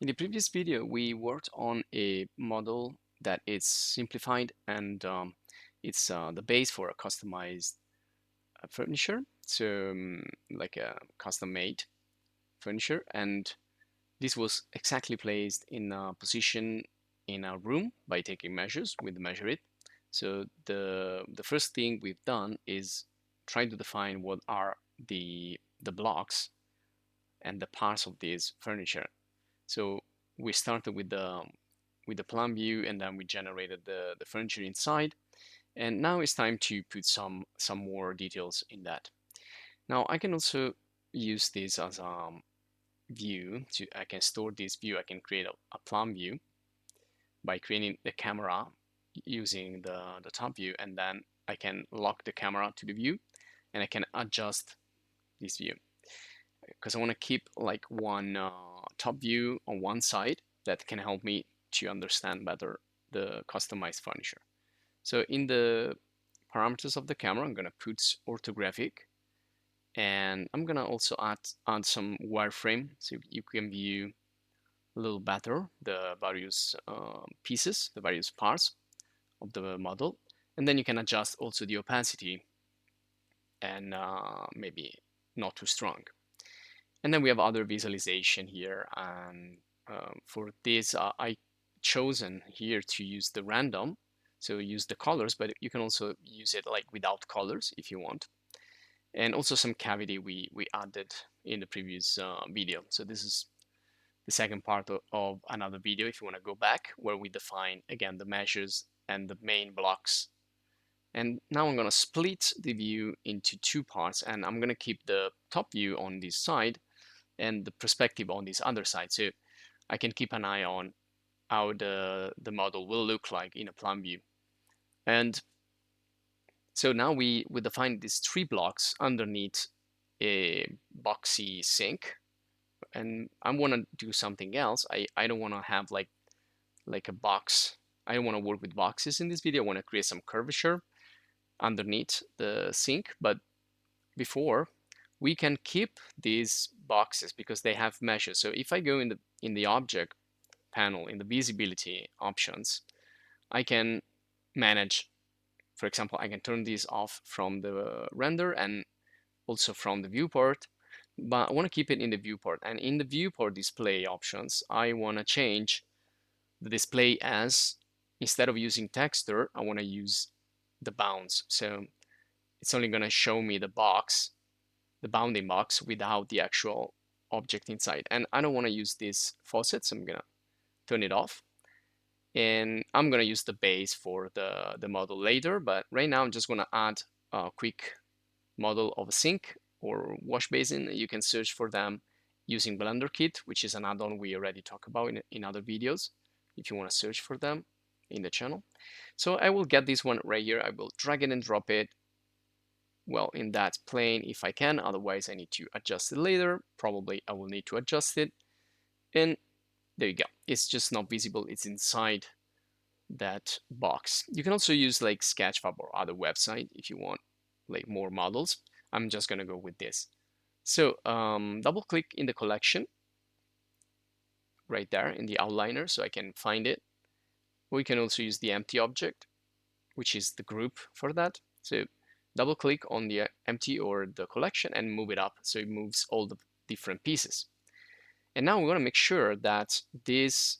In the previous video, we worked on a model that is simplified and it's the base for a customized furniture, so like a custom-made furniture, and this was exactly placed in a position in our room by taking measures with Measure It. So the first thing we've done is try to define what are the blocks and the parts of this furniture. So we started with the plan view, and then we generated the furniture inside. And now it's time to put some more details in that. Now I can also use this as a view. I can store this view. I can create a plan view by creating the camera using the top view, and then I can lock the camera to the view, and I can adjust this view because I want to keep like one top view on one side that can help me to understand better the customized furniture. So in the parameters of the camera, I'm going to put orthographic, and I'm going to also add some wireframe so you can view a little better the various pieces, the various parts of the model. And then you can adjust also the opacity and maybe not too strong. And then we have other visualization here. And for this, I chosen here to use the random. So use the colors, but you can also use it like without colors if you want. And also some cavity we added in the previous video. So this is the second part of another video if you want to go back, where we define again the measures and the main blocks. And now I'm going to split the view into two parts, and I'm going to keep the top view on this side and the perspective on this other side, so I can keep an eye on how the model will look like in a plan view. And so now we define these three blocks underneath a boxy sink, and I want to do something else. I don't want to have like a box. I don't want to work with boxes in this video. I want to create some curvature underneath the sink, but before we can keep these boxes because they have measures. So if I go in the object panel in the visibility options, I can manage, for example, I can turn this off from the render and also from the viewport, but I want to keep it in the viewport. And in the viewport display options, I want to change the display as, instead of using texture, I want to use the bounds. So it's only going to show me the box, the bounding box, without the actual object inside. And I don't want to use this faucet, so I'm going to turn it off. And I'm going to use the base for the model later, but right now I'm just going to add a quick model of a sink or wash basin. You can search for them using Blender Kit, which is an add-on we already talked about in other videos, if you want to search for them in the channel. So I will get this one right here. I will drag it and drop it, well, in that plane if I can. Otherwise I need to adjust it later. Probably I will need to adjust it, and there you go. It's just not visible. It's inside that box. You can also use like Sketchfab or other website if you want like more models. I'm just gonna go with this. So double click in the collection right there in the outliner so I can find it. We can also use the empty object, which is the group for that. So double click on the empty or the collection and move it up so it moves all the different pieces. And now we want to make sure that this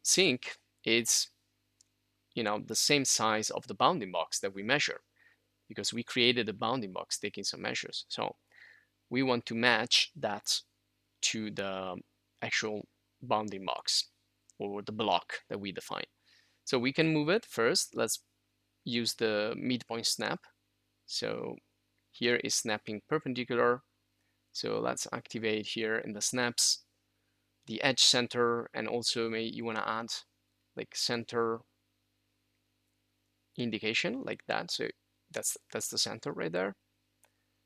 sink is, you know, the same size of the bounding box that we measure, because we created a bounding box taking some measures. So we want to match that to the actual bounding box or the block that we define. So we can move it first. Let's use the midpoint snap. So here is snapping perpendicular. So let's activate here in the snaps the edge center, and also maybe you want to add like center indication like that. So that's the center right there.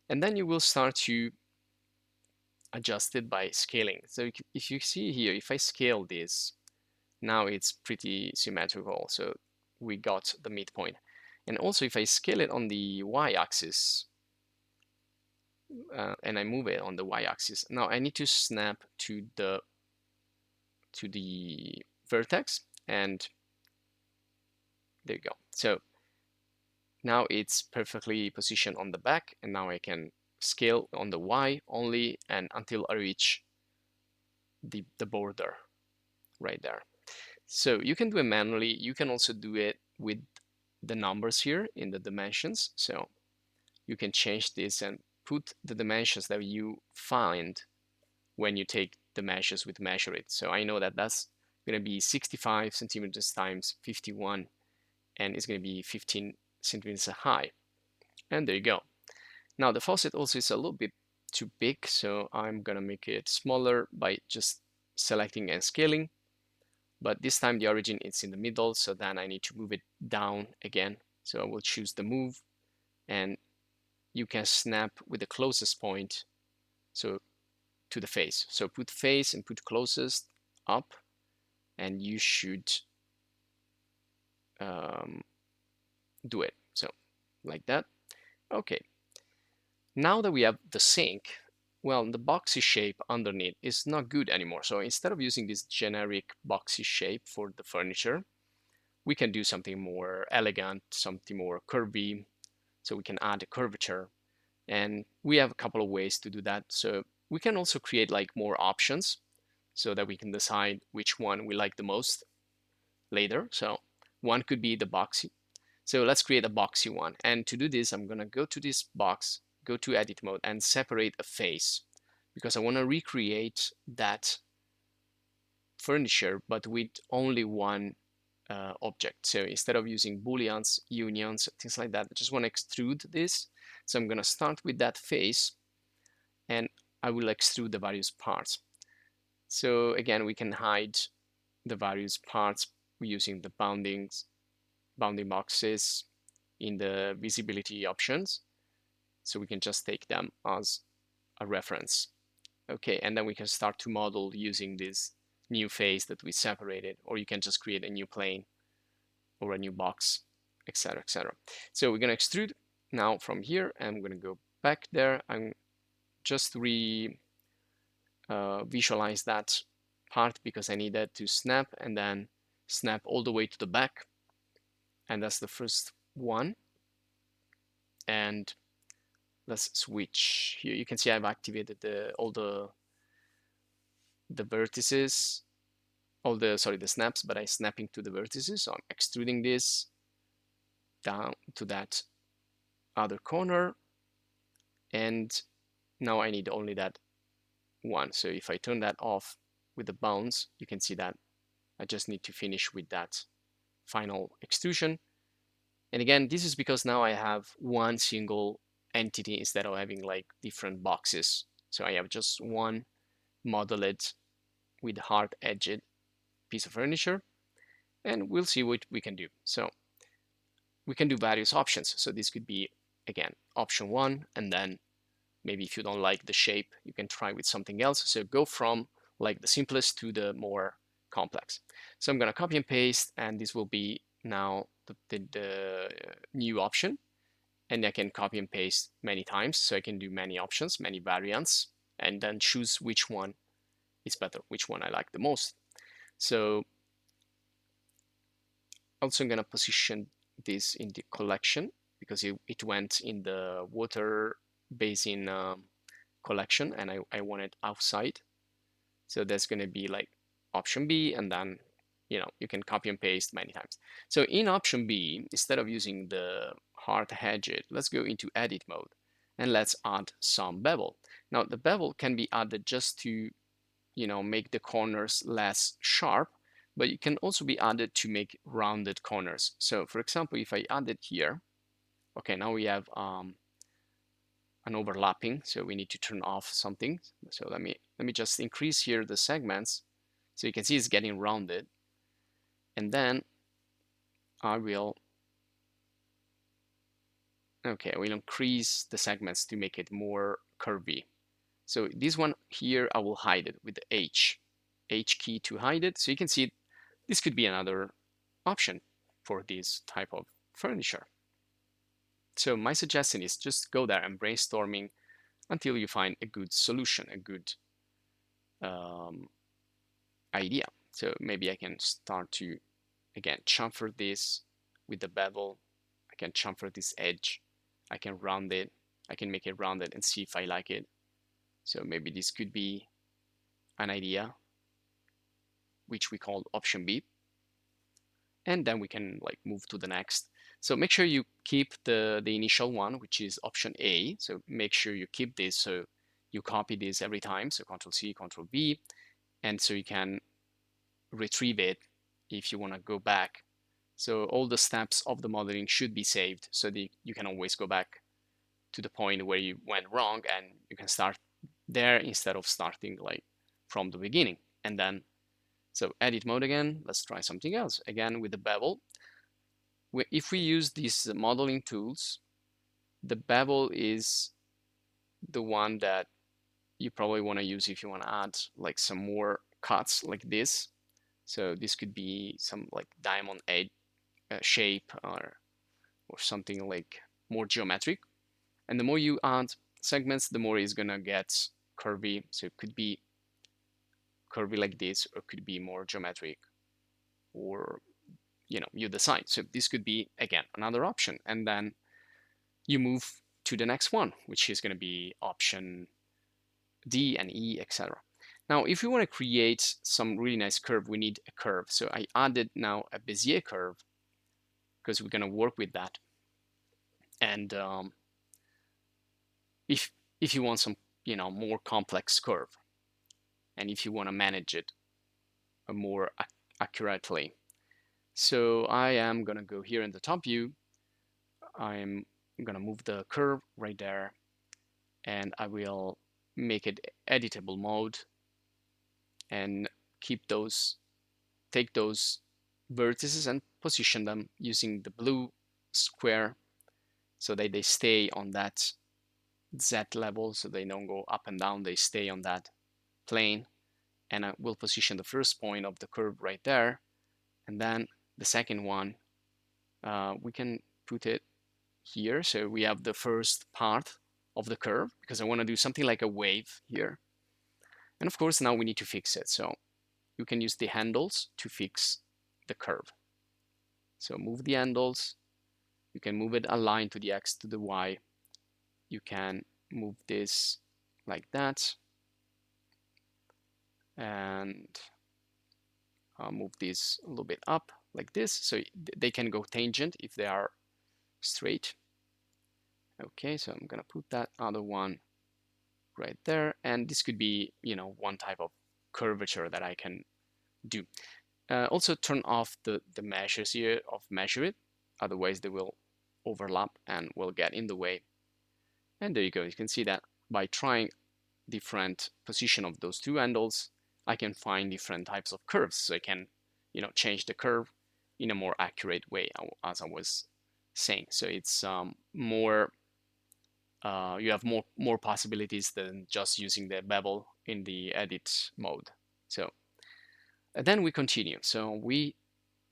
And then you will start to adjust it by scaling. So if you see here, if I scale this, now it's pretty symmetrical. So we got the midpoint. And also if I scale it on the y-axis and I move it on the y-axis, now I need to snap to the to the vertex, and there you go. So now it's perfectly positioned on the back, and now I can scale on the Y only and until I reach the border right there. So you can do it manually. You can also do it with the numbers here in the dimensions. So you can change this and put the dimensions that you find when you take the measures with measure it. So I know that that's going to be 65 centimeters times 51, and it's going to be 15 centimeters high. And there you go. Now the faucet also is a little bit too big, so I'm going to make it smaller by just selecting and scaling. But this time the origin is in the middle, so then I need to move it down again. So I will choose the move, and you can snap with the closest point, so to the face. So put face and put closest up, and you should do it. So like that. Okay. Now that we have the sink, well, the boxy shape underneath is not good anymore. So instead of using this generic boxy shape for the furniture, we can do something more elegant, something more curvy. So we can add a curvature, and we have a couple of ways to do that. So we can also create like more options so that we can decide which one we like the most later. So one could be the boxy. So let's create a boxy one. And to do this, I'm gonna go to this box, go to edit mode and separate a face because I wanna recreate that furniture, but with only one object. So instead of using booleans, unions, things like that, I just want to extrude this. So I'm going to start with that face, and I will extrude the various parts. So again, we can hide the various parts using the bounding boxes in the visibility options. So we can just take them as a reference. Okay, and then we can start to model using this new face that we separated, or you can just create a new plane or a new box, etc., etc. So we're going to extrude now from here, and I'm going to go back there. I'm just visualize that part because I needed to snap and then snap all the way to the back, and that's the first one. And let's switch here. You can see I've activated all the vertices, the snaps, but I'm snapping to the vertices. So I'm extruding this down to that other corner, and now I need only that one. So if I turn that off with the bounds, you can see that I just need to finish with that final extrusion. And again, this is because now I have one single entity instead of having like different boxes. So I have just one modeled with hard-edged piece of furniture, and we'll see what we can do. So we can do various options. So this could be, again, option one, and then maybe if you don't like the shape, you can try with something else. So go from like the simplest to the more complex. So I'm going to copy and paste, and this will be now the new option. And I can copy and paste many times. So I can do many options, many variants, and then choose which one is better, which one I like the most. So also I'm going to position this in the collection because it went in the water basin collection, and I want it outside. So there's going to be like option B, and then you can copy and paste many times. So in option B, instead of using the hard edge, let's go into edit mode and let's add some bevel. Now the bevel can be added just to make the corners less sharp, but it can also be added to make rounded corners. So for example, if I add it here, okay, now we have an overlapping, so we need to turn off something. So let me just increase here the segments, so you can see it's getting rounded, and then I will increase the segments to make it more curvy. So this one here I will hide it with the H key to hide it. So you can see this could be another option for this type of furniture. So my suggestion is just go there and brainstorming until you find a good solution, a good idea. So maybe I can start to, again, chamfer this with the bevel. I can chamfer this edge. I can round it. I can make it rounded and see if I like it. So maybe this could be an idea, which we call option B. And then we can like move to the next. So make sure you keep the initial one, which is option A. So make sure you keep this. So you copy this every time. So Control C, Control V. And so you can retrieve it if you want to go back. So all the steps of the modeling should be saved so that you can always go back to the point where you went wrong and you can start there instead of starting like from the beginning. And then, so edit mode again, let's try something else. Again with the bevel. If we use these modeling tools, the bevel is the one that you probably want to use if you want to add like some more cuts like this. So this could be some like diamond edge shape or something like more geometric. And the more you add segments, the more it's gonna get curvy. So it could be curvy like this, or could be more geometric, or you decide. So this could be again another option, and then you move to the next one, which is gonna be option D and E, etc. Now, if we want to create some really nice curve, we need a curve. So I added now a Bezier curve because we're gonna work with that. And if you want some more complex curve, and if you want to manage it more accurately, so I am gonna go here in the top view. I'm gonna move the curve right there, and I will make it editable mode and take those vertices and position them using the blue square so that they stay on that Z level, so they don't go up and down, they stay on that plane. And I will position the first point of the curve right there, and then the second one we can put it here. So we have the first part of the curve because I want to do something like a wave here. And of course now we need to fix it. So you can use the handles to fix the curve. So move the handles. You can move it aligned to the X, to the Y. You can move this like that. And I'll move this a little bit up like this. So they can go tangent if they are straight. Okay, so I'm gonna put that other one right there. And this could be, one type of curvature that I can do. Also turn off the measures here of measure it. Otherwise they will overlap and will get in the way. And there you go. You can see that by trying different position of those two handles, I can find different types of curves. So I can, change the curve in a more accurate way, as I was saying. So it's more, you have more possibilities than just using the bevel in the edit mode. So then we continue. So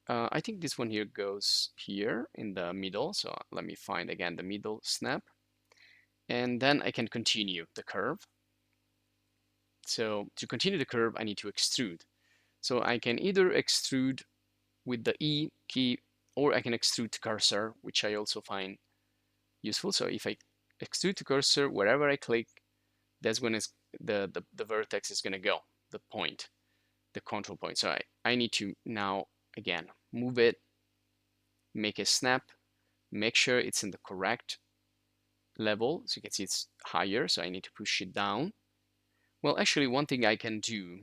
I think this one here goes here in the middle. So let me find again the middle snap. And then I can continue the curve. So to continue the curve, I need to extrude. So I can either extrude with the E key, or I can extrude to cursor, which I also find useful. So if I extrude to cursor, wherever I click, that's when the vertex is going to go, the point, the control point. So I need to now, again, move it, make a snap, make sure it's in the correct level. So you can see it's higher, so I need to push it down. Well, actually, one thing I can do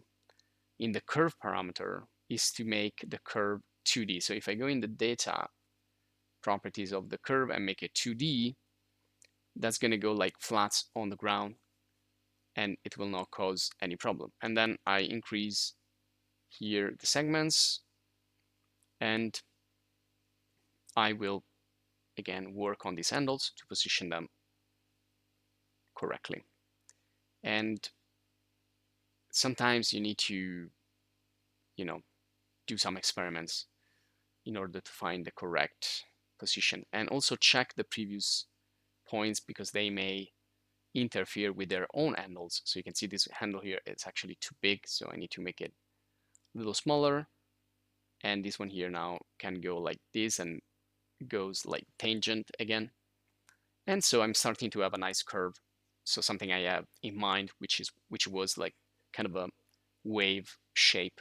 in the curve parameter is to make the curve 2D. So if I go in the data properties of the curve and make it 2D, that's going to go like flat on the ground and it will not cause any problem. And then I increase here the segments, and I will again work on these handles to position them correctly. And sometimes you need to, do some experiments in order to find the correct position, and also check the previous points because they may interfere with their own handles. So you can see this handle here, it's actually too big, so I need to make it a little smaller, and this one here now can go like this and goes like tangent again. And so I'm starting to have a nice curve. So something I have in mind, which was like kind of a wave shape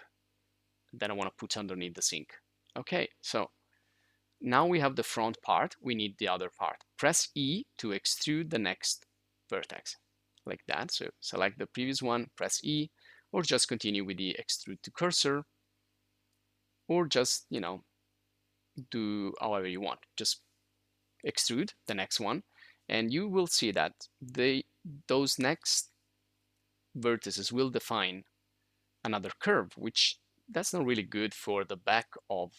that I want to put underneath the sink. Okay, so now we have the front part, we need the other part. Press E to extrude the next vertex, like that. So select the previous one, press E, or just continue with the extrude to cursor, or just, do however you want. Just extrude the next one, and you will see that those next vertices will define another curve, which that's not really good for the back of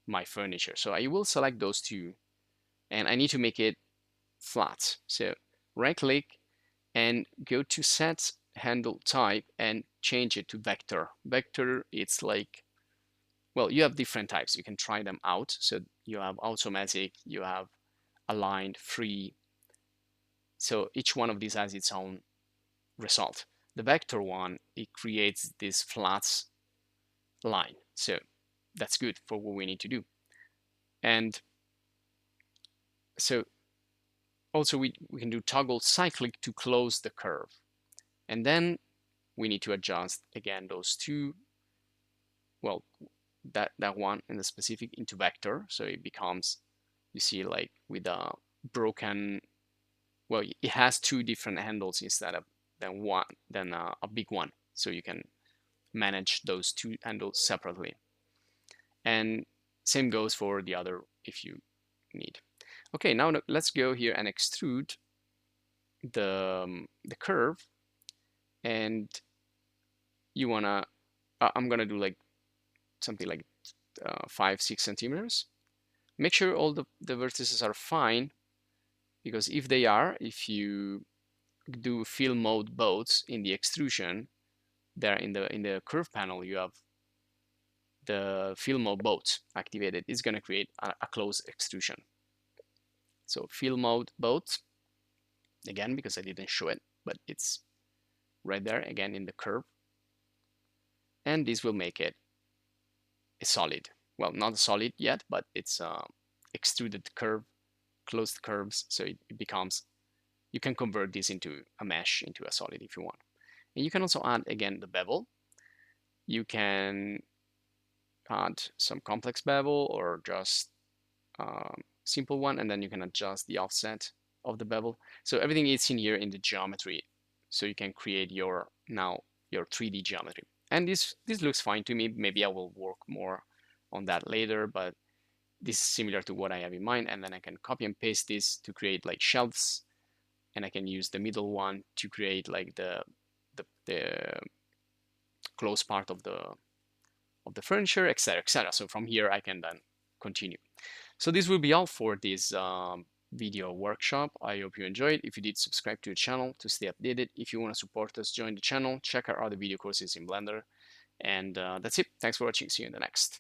my furniture. So I will select those two, and I need to make it flat. So right click and go to set handle type and change it to vector. Vector, it's like, well, you have different types. You can try them out. So you have automatic, you have aligned, free. So each one of these has its own result. The vector one, it creates this flat line. So that's good for what we need to do. And so also we can do toggle cyclic to close the curve. And then we need to adjust again those two, well, that one in the specific into vector. So it becomes, you see, like with a broken, well, it has two different handles instead of than a big one. So you can manage those two handles separately. And same goes for the other if you need. Okay, now let's go here and extrude the curve, and you wanna, I'm gonna do like something like 5-6 centimeters. Make sure all the vertices are fine, because if they are, if you do fill mode both in the extrusion, there in the curve panel, you have the fill mode both activated. It's going to create a closed extrusion. So fill mode both, again, because I didn't show it, but it's right there again in the curve. And this will make it a solid. Well, not a solid yet, but it's extruded curve, closed curves. So it becomes, you can convert this into a mesh, into a solid if you want. And you can also add, again, the bevel. You can add some complex bevel or just simple one, and then you can adjust the offset of the bevel. So everything is in here in the geometry. So you can create your 3D geometry. And this looks fine to me. Maybe I will work more on that later, but this is similar to what I have in mind. And then I can copy and paste this to create like shelves, and I can use the middle one to create like the close part of the furniture, etc., etc. So from here I can then continue. So this will be all for this video workshop. I hope you enjoyed. If you did, subscribe to the channel to stay updated. If you want to support us, join the channel, check our other video courses in Blender. And that's it. Thanks for watching. See you in the next.